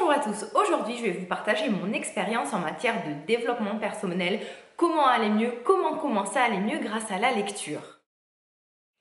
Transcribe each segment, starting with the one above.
Bonjour à tous, aujourd'hui je vais vous partager mon expérience en matière de développement personnel, comment aller mieux, comment commencer à aller mieux grâce à la lecture.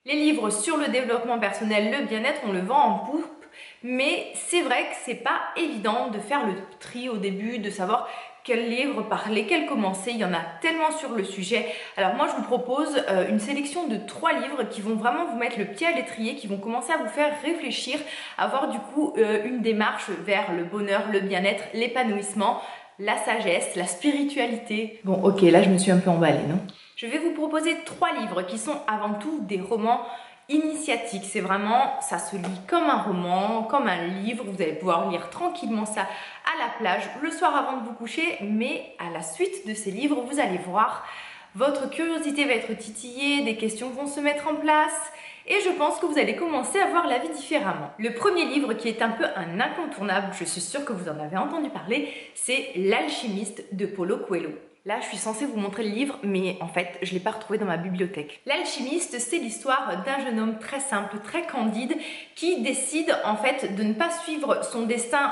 Les livres sur le développement personnel, le bien-être, on le vend en poupe, mais c'est vrai que c'est pas évident de faire le tri au début, de savoir quel livre par lesquels commencer, il y en a tellement sur le sujet. Alors moi je vous propose une sélection de 3 livres qui vont vraiment vous mettre le pied à l'étrier, qui vont commencer à vous faire réfléchir, avoir du coup une démarche vers le bonheur, le bien-être, l'épanouissement, la sagesse, la spiritualité. Bon ok, là je me suis un peu emballée, non? Je vais vous proposer 3 livres qui sont avant tout des romans initiatiques. C'est vraiment, ça se lit comme un roman, comme un livre. Vous allez pouvoir lire tranquillement ça à la plage le soir avant de vous coucher. Mais à la suite de ces livres, vous allez voir, votre curiosité va être titillée, des questions vont se mettre en place. Et je pense que vous allez commencer à voir la vie différemment. Le premier livre qui est un peu un incontournable, je suis sûre que vous en avez entendu parler, c'est L'Alchimiste de Paulo Coelho. Là, je suis censée vous montrer le livre, mais en fait, je ne l'ai pas retrouvé dans ma bibliothèque. L'Alchimiste, c'est l'histoire d'un jeune homme très simple, très candide, qui décide en fait de ne pas suivre son destin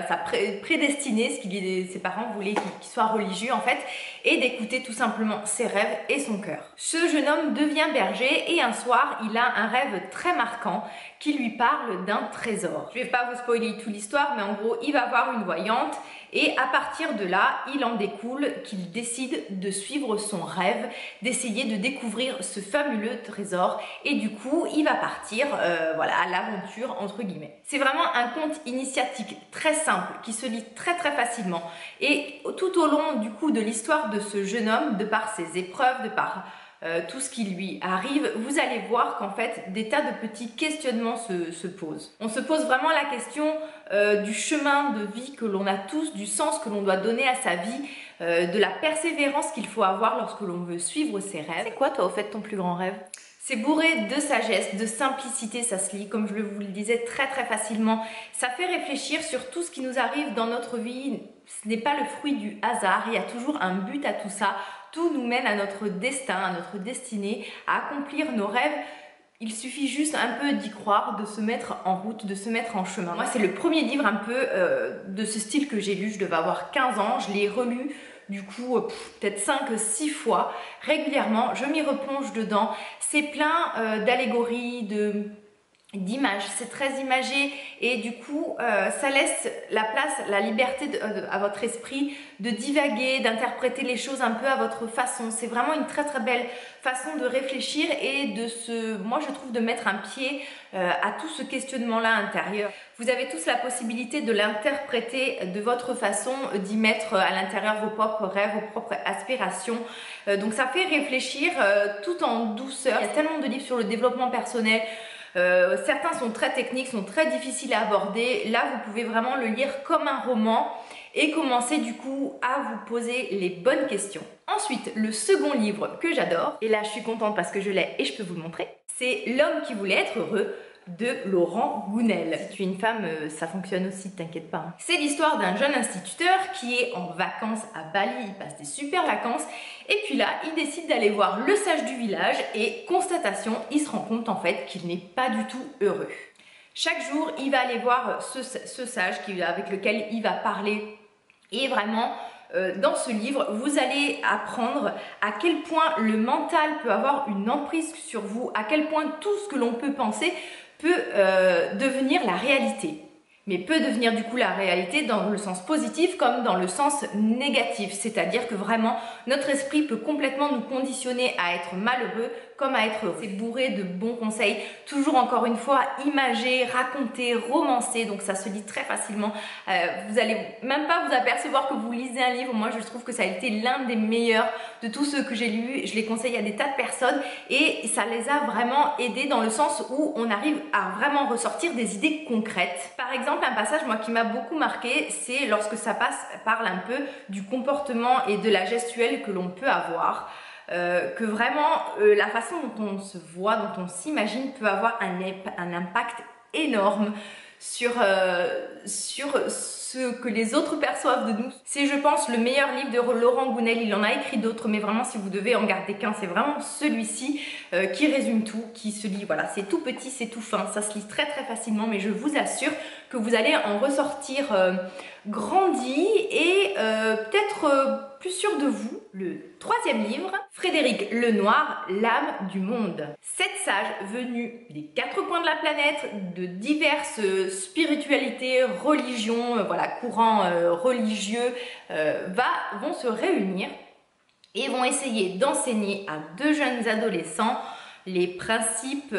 sa prédestinée, ce que ses parents voulaient qu'il soit religieux en fait, et d'écouter tout simplement ses rêves et son cœur. Ce jeune homme devient berger et un soir, il a un rêve très marquant qui lui parle d'un trésor. Je ne vais pas vous spoiler toute l'histoire, mais en gros, il va voir une voyante et à partir de là, il en découle qu'il décide de suivre son rêve, d'essayer de découvrir ce fabuleux trésor et du coup, il va partir voilà, à l'aventure entre guillemets. C'est vraiment un conte initiatique très simple qui se lit très facilement et tout au long du coup de l'histoire de ce jeune homme, de par ses épreuves, de par tout ce qui lui arrive, vous allez voir qu'en fait des tas de petits questionnements se posent. On se pose vraiment la question du chemin de vie que l'on a tous, du sens que l'on doit donner à sa vie, de la persévérance qu'il faut avoir lorsque l'on veut suivre ses rêves. C'est quoi toi au fait ton plus grand rêve? C'est bourré de sagesse, de simplicité, ça se lit, comme je vous le disais, très facilement. Ça fait réfléchir sur tout ce qui nous arrive dans notre vie. Ce n'est pas le fruit du hasard, il y a toujours un but à tout ça. Tout nous mène à notre destin, à notre destinée, à accomplir nos rêves. Il suffit juste un peu d'y croire, de se mettre en route, de se mettre en chemin. Moi, c'est le premier livre un peu de ce style que j'ai lu. Je devais avoir 15 ans, je l'ai relu du coup peut-être 5-6 fois régulièrement. Je m'y replonge dedans. C'est plein d'allégories, d'images, c'est très imagé et du coup ça laisse la place, la liberté à votre esprit de divaguer, d'interpréter les choses un peu à votre façon. C'est vraiment une très belle façon de réfléchir et moi je trouve de mettre un pied à tout ce questionnement là intérieur. Vous avez tous la possibilité de l'interpréter de votre façon, d'y mettre à l'intérieur vos propres rêves, vos propres aspirations. Donc ça fait réfléchir tout en douceur. Il y a tellement de livres sur le développement personnel. Certains sont très techniques, sont très difficiles à aborder. Là, vous pouvez vraiment le lire comme un roman et commencer du coup à vous poser les bonnes questions. Ensuite, le second livre que j'adore, et là je suis contente parce que je l'ai et je peux vous le montrer, c'est L'homme qui voulait être heureux de Laurent Gounel. Si tu es une femme, ça fonctionne aussi, t'inquiète pas. C'est l'histoire d'un jeune instituteur qui est en vacances à Bali, il passe des super vacances, et puis là, il décide d'aller voir le sage du village, et constatation, il se rend compte en fait qu'il n'est pas du tout heureux. Chaque jour, il va aller voir ce sage avec lequel il va parler, et vraiment, dans ce livre, vous allez apprendre à quel point le mental peut avoir une emprise sur vous, à quel point tout ce que l'on peut penser peut devenir la réalité. Mais peut devenir du coup la réalité dans le sens positif comme dans le sens négatif. C'est-à-dire que vraiment, notre esprit peut complètement nous conditionner à être malheureux comme à être heureux. C'est bourré de bons conseils, toujours encore une fois, imagé, raconté, romancé, donc ça se lit très facilement. Vous allez même pas vous apercevoir que vous lisez un livre. Moi, je trouve que ça a été l'un des meilleurs de tous ceux que j'ai lus. Je les conseille à des tas de personnes et ça les a vraiment aidés dans le sens où on arrive à vraiment ressortir des idées concrètes. Par exemple, un passage moi qui m'a beaucoup marqué, c'est lorsque ça parle un peu du comportement et de la gestuelle que l'on peut avoir. Que vraiment la façon dont on se voit, dont on s'imagine peut avoir un impact énorme sur ce que les autres perçoivent de nous. C'est, je pense, le meilleur livre de Laurent Gounel. Il en a écrit d'autres, mais vraiment, si vous devez en garder qu'un, c'est vraiment celui-ci qui résume tout, qui se lit, voilà, c'est tout petit, c'est tout fin, ça se lit très très facilement, mais je vous assure que vous allez en ressortir grandi et peut-être plus sûr de vous. Le troisième livre, Frédéric Lenoir, L'âme du monde. 7 sages venus des 4 coins de la planète, de diverses spiritualités, religions, voilà, courants religieux, vont se réunir et vont essayer d'enseigner à 2 jeunes adolescents les principes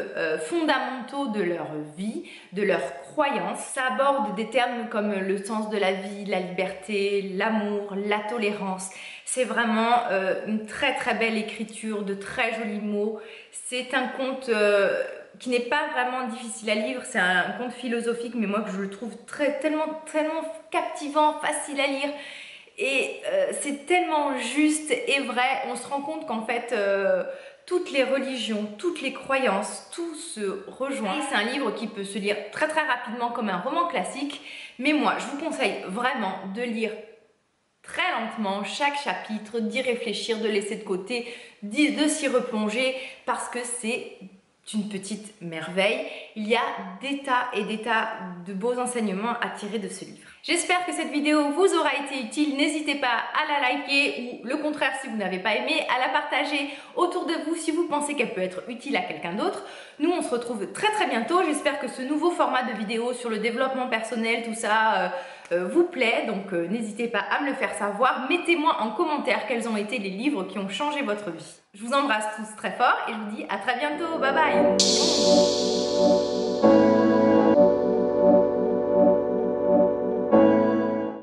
fondamentaux de leur vie, de leurs croyances. Ça aborde des termes comme le sens de la vie, la liberté, l'amour, la tolérance. C'est vraiment une très très belle écriture, de très jolis mots. C'est un conte qui n'est pas vraiment difficile à lire, c'est un conte philosophique, mais moi que je le trouve tellement captivant, facile à lire. Et c'est tellement juste et vrai, on se rend compte qu'en fait toutes les religions, toutes les croyances, tout se rejoint. C'est un livre qui peut se lire très très rapidement comme un roman classique, mais moi je vous conseille vraiment de lire très lentement chaque chapitre, d'y réfléchir, de laisser de côté, de s'y replonger parce que c'est une petite merveille. Il y a des tas et des tas de beaux enseignements à tirer de ce livre. J'espère que cette vidéo vous aura été utile. N'hésitez pas à la liker ou le contraire si vous n'avez pas aimé, à la partager autour de vous si vous pensez qu'elle peut être utile à quelqu'un d'autre. Nous on se retrouve très très bientôt. J'espère que ce nouveau format de vidéo sur le développement personnel, tout ça vous plaît. Donc n'hésitez pas à me le faire savoir. Mettez-moi en commentaire quels ont été les livres qui ont changé votre vie. Je vous embrasse tous très fort et je vous dis à très bientôt. Bye bye.